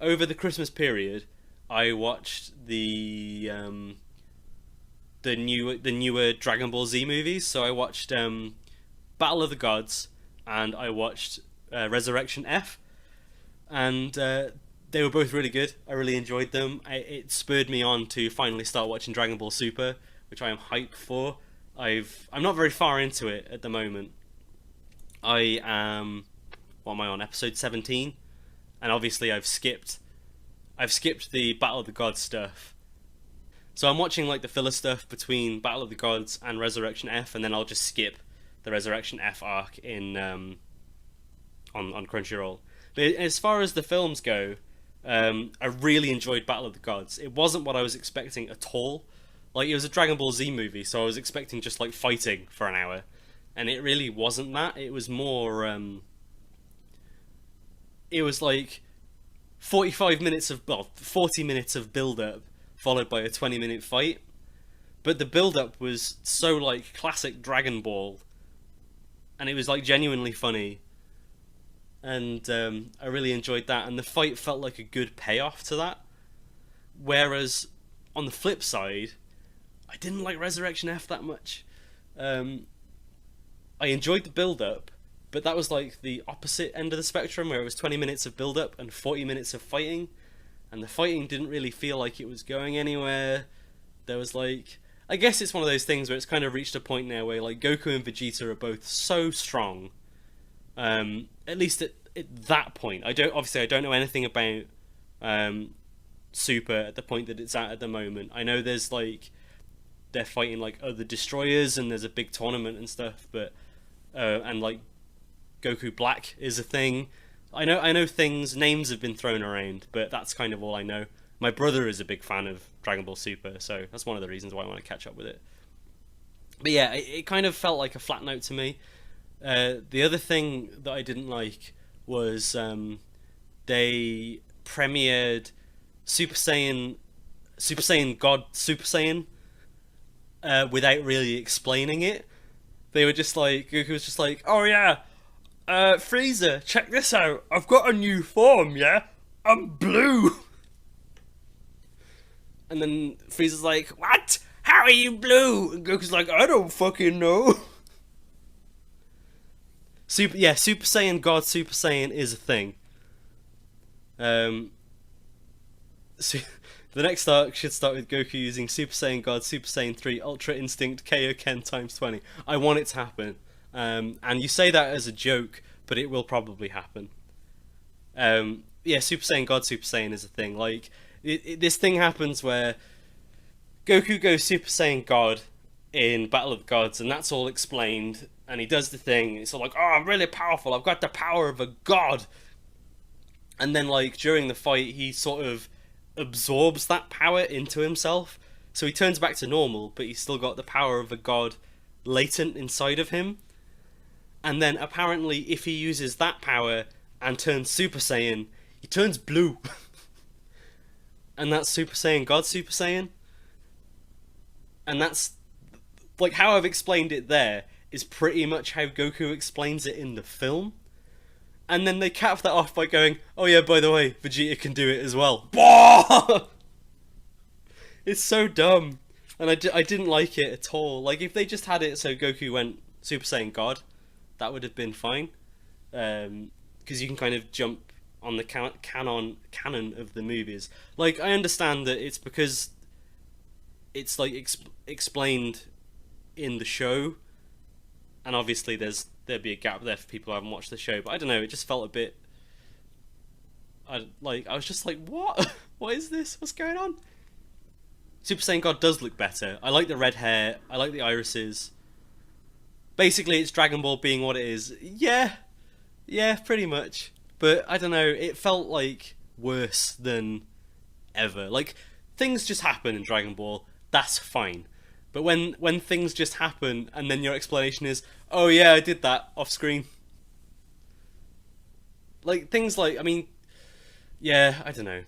over the Christmas period, I watched the newer Dragon Ball Z movies. So I watched Battle of the Gods, and I watched Resurrection F, and they were both really good. I really enjoyed them. It spurred me on to finally start watching Dragon Ball Super, which I am hyped for. I'm not very far into it at the moment. I am, what am I on, episode 17, and obviously I've skipped the Battle of the Gods stuff. So I'm watching like the filler stuff between Battle of the Gods and Resurrection F, and then I'll just skip the Resurrection F arc in on Crunchyroll. But as far as the films go, I really enjoyed Battle of the Gods. It wasn't what I was expecting at all. Like, it was a Dragon Ball Z movie, so I was expecting just like fighting for an hour, and it really wasn't that. It was more it was like 40 minutes of build up followed by a 20-minute fight. But the build up was so like classic Dragon Ball, and it was like genuinely funny, and I really enjoyed that, and the fight felt like a good payoff to that. Whereas on the flip side, I didn't like Resurrection F that much. I enjoyed the build up, but that was like the opposite end of the spectrum, where it was 20 minutes of build up and 40 minutes of fighting, and the fighting didn't really feel like it was going anywhere. There was like, I guess it's one of those things where it's kind of reached a point now where like Goku and Vegeta are both so strong. At least at that point, I don't know anything about Super at the point that it's at the moment. I know there's like, they're fighting like other destroyers and there's a big tournament and stuff, but and like Goku Black is a thing. I know things, names have been thrown around, but that's kind of all I know. My brother is a big fan of Dragon Ball Super, so that's one of the reasons why I want to catch up with it. But yeah, it kind of felt like a flat note to me. The other thing that I didn't like was they premiered Super Saiyan God Super Saiyan without really explaining it. They were just like, Goku was just like, oh yeah, Frieza, check this out, I've got a new form, yeah? I'm blue! And then Frieza's like, what? How are you blue? And Goku's like, I don't fucking know. Super Saiyan God Super Saiyan is a thing. So the next arc should start with Goku using Super Saiyan God Super Saiyan 3 Ultra Instinct Kaioken times 20. I want it to happen. And you say that as a joke, but it will probably happen. Super Saiyan God Super Saiyan is a thing. Like, this thing happens where Goku goes Super Saiyan God in Battle of the Gods, and that's all explained, and he does the thing, it's all like, oh, I'm really powerful, I've got the power of a god. And then, like, during the fight, he sort of absorbs that power into himself, so he turns back to normal, but he's still got the power of a god latent inside of him. And then, apparently, if he uses that power and turns Super Saiyan, he turns blue. And that's Super Saiyan God Super Saiyan. And that's, like, how I've explained it there is pretty much how Goku explains it in the film. And then they cap that off by going, oh yeah, by the way, Vegeta can do it as well. It's so dumb. And I didn't like it at all. Like, if they just had it so Goku went Super Saiyan God, that would have been fine. Because you can kind of jump on the canon of the movies. Like, I understand that it's because it's like explained in the show, and obviously there'd be a gap there for people who haven't watched the show, but I don't know, it just felt a bit, I was just like, what? What is this? What's going on? Super Saiyan God does look better. I like the red hair, I like the irises. Basically, it's Dragon Ball being what it is. Yeah, pretty much. But, I don't know, it felt like worse than ever. Like, things just happen in Dragon Ball, that's fine. But when things just happen, and then your explanation is, oh yeah, I did that off screen. Like, things like, I mean, yeah, I don't know.